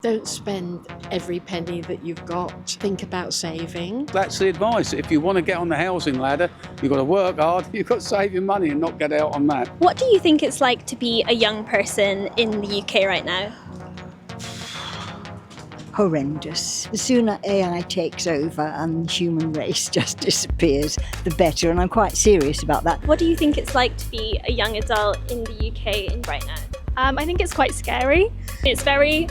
Don't spend every penny that you've got. Think about saving. That's the advice. If you want to get on the housing ladder, you've got to work hard, you've got to save your money and not get out on that. What do you think it's like to be a young person in the UK right now? Horrendous. The sooner AI takes over and the human race just disappears, the better, and I'm quite serious about that. What do you think it's like to be a young adult in the UK right now? I think it's quite scary. It's very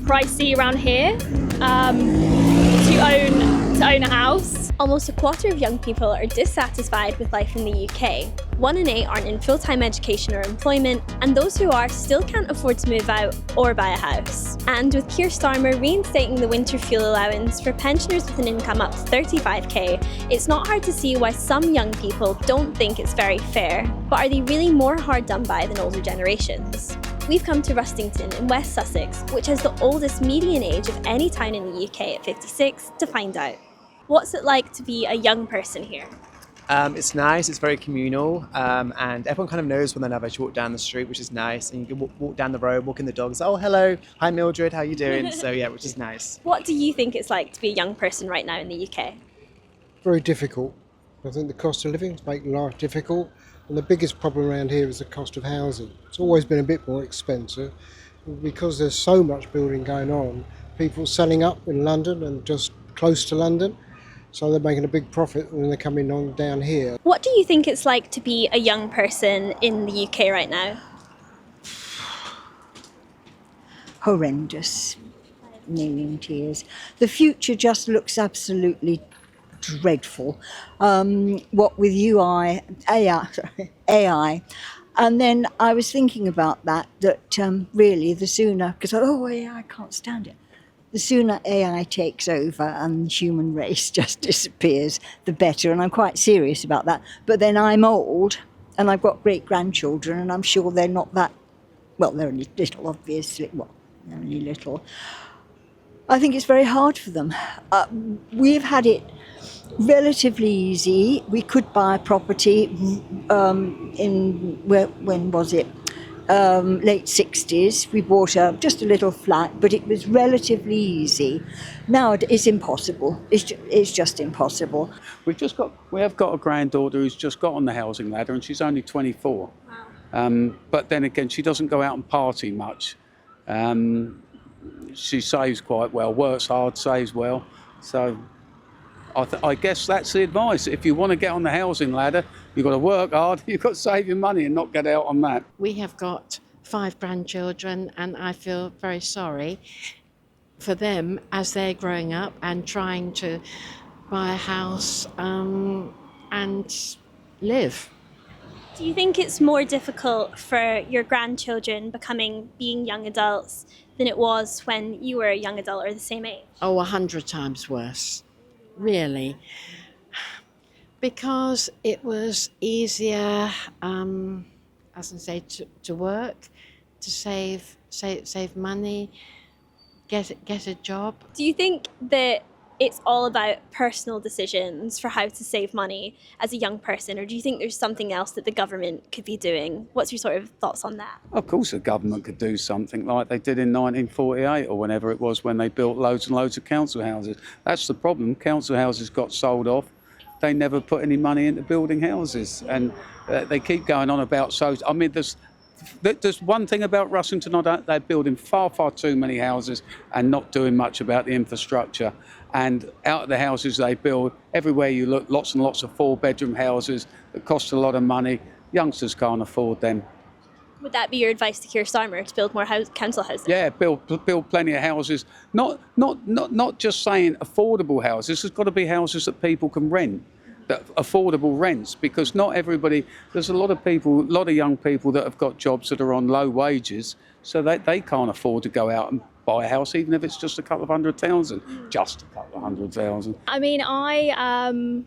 pricey around here to own a house. Almost a quarter of young people are dissatisfied with life in the UK. 1 in 8 aren't in full-time education or employment, and those who are still can't afford to move out or buy a house. And with Keir Starmer reinstating the winter fuel allowance for pensioners with an income up to 35k, it's not hard to see why some young people don't think it's very fair. But are they really more hard done by than older generations? We've come to Rustington in West Sussex, which has the oldest median age of any town in the UK at 56, to find out. What's it like to be a young person here? It's nice, it's very communal, and everyone kind of knows one another as you walk down the street, which is nice. And you can walk down the road, walk in the dogs, oh hello, hi Mildred, how you doing? So yeah, which is nice. What do you think it's like to be a young person right now in the UK? Very difficult. I think the cost of living is making life difficult, and the biggest problem around here is the cost of housing. It's always been a bit more expensive. Because there's so much building going on, people selling up in London and just close to London, so they're making a big profit when they're coming on down here. What do you think it's like to be a young person in the UK right now? Horrendous. Nearly in tears. The future just looks absolutely dreadful. What with AI. And then I was thinking about that really the sooner, because AI, I can't stand it. The sooner AI takes over and the human race just disappears, the better, and I'm quite serious about that. But then I'm old and I've got great-grandchildren, and I'm sure they're not that, well, they're only little, obviously, well, they're only little. I think it's very hard for them. We've had it relatively easy. We could buy a property when was it? Late 60s. We bought just a little flat, but it was relatively easy. Now it's impossible. It's just impossible. We have got a granddaughter who's just got on the housing ladder, and she's only 24. Wow. But then again, she doesn't go out and party much. She saves quite well, works hard, saves well. So I guess that's the advice. If you want to get on the housing ladder, you've got to work hard, you've got to save your money and not get out on that. We have got 5 grandchildren, and I feel very sorry for them as they're growing up and trying to buy a house and live. Do you think it's more difficult for your grandchildren being young adults than it was when you were a young adult or the same age? Oh, 100 times worse, really. Because it was easier, as I say, to work, to save money, get a job. Do you think that it's all about personal decisions for how to save money as a young person, or do you think there's something else that the government could be doing? What's your sort of thoughts on that? Of course the government could do something like they did in 1948 or whenever it was, when they built loads and loads of council houses. That's the problem. Council houses got sold off. They never put any money into building houses, and they keep going on about I mean, there's one thing about Rusington, they're building far too many houses and not doing much about the infrastructure. And out of the houses they build, everywhere you look, lots and lots of 4-bedroom houses that cost a lot of money. Youngsters can't afford them. Would that be your advice to Keir Starmer, to build more council houses? Yeah, build plenty of houses. Not just saying affordable houses. There's got to be houses that people can rent, that affordable rents, because not everybody. There's a lot of young people that have got jobs that are on low wages, so they can't afford to go out and buy a house, even if it's just a couple of 100,000. Just a couple of 100,000. I mean, I own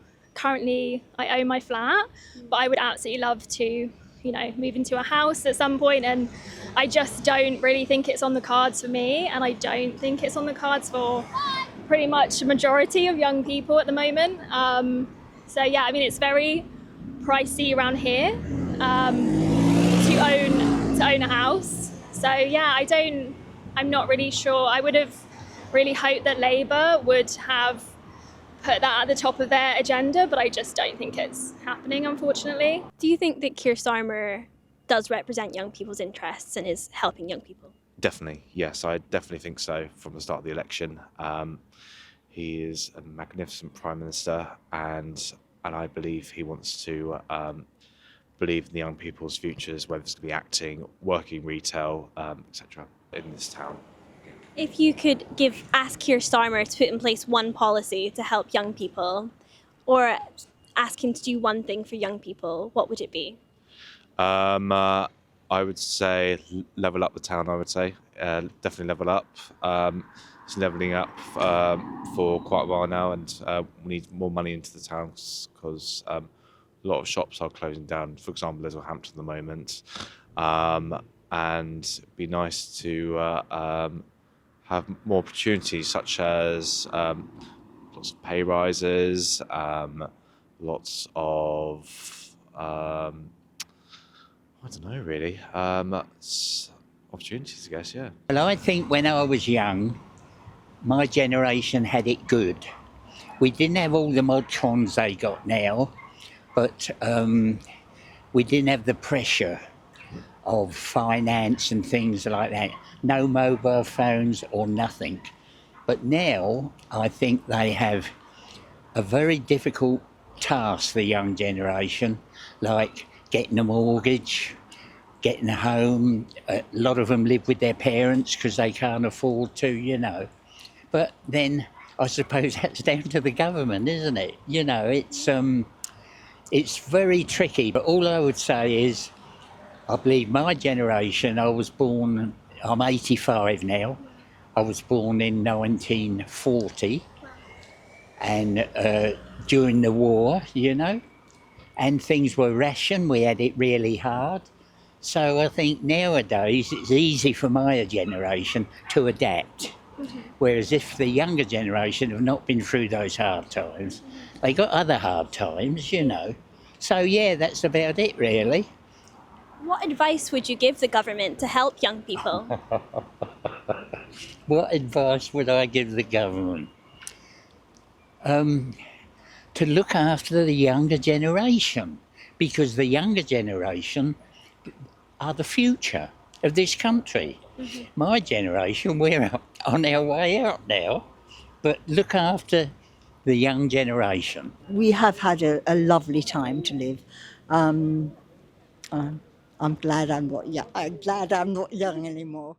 my flat, but I would absolutely love to, move into a house at some point, and I just don't really think it's on the cards for me, and I don't think it's on the cards for pretty much a majority of young people at the moment. So yeah, I mean, it's very pricey around here to own a house. So yeah, I I'm not really sure. I would have really hoped that Labour would have put that at the top of their agenda, but I just don't think it's happening, unfortunately. Do you think that Keir Starmer does represent young people's interests and is helping young people? Definitely, yes, I definitely think so from the start of the election. He is a magnificent Prime Minister, and I believe he wants to believe in the young people's futures, whether it's going to be acting, working retail, etc. in this town. If you could ask Keir Starmer to put in place one policy to help young people, or ask him to do one thing for young people, what would it be? I would say level up the town, I would say. Definitely level up. It's levelling up for quite a while now, and we need more money into the towns because a lot of shops are closing down. For example, there's Hampton at the moment. And it'd be nice to have more opportunities, such as lots of pay rises, lots of I don't know really. Opportunities, I guess, yeah. Well, I think when I was young, my generation had it good. We didn't have all the mod-cons they got now, but we didn't have the pressure of finance and things like that. No mobile phones or nothing. But now I think they have a very difficult task, the young generation, like getting a mortgage, getting a home. A lot of them live with their parents because they can't afford to, you know. But then I suppose that's down to the government, isn't it? You know, it's very tricky. But all I would say is, I believe my generation, I was born, I'm 85 now. I was born in 1940 and during the war, you know, and things were rationed, we had it really hard. So I think nowadays it's easy for my generation to adapt. Whereas if the younger generation have not been through those hard times, they got other hard times, you know. So yeah, that's about it really. What advice would you give the government to help young people? What advice would I give the government? To look after the younger generation, because the younger generation are the future of this country. Mm-hmm. My generation, we're on our way out now, but look after the young generation. We have had a lovely time to live. I'm glad I'm not young. I'm glad I'm not young anymore.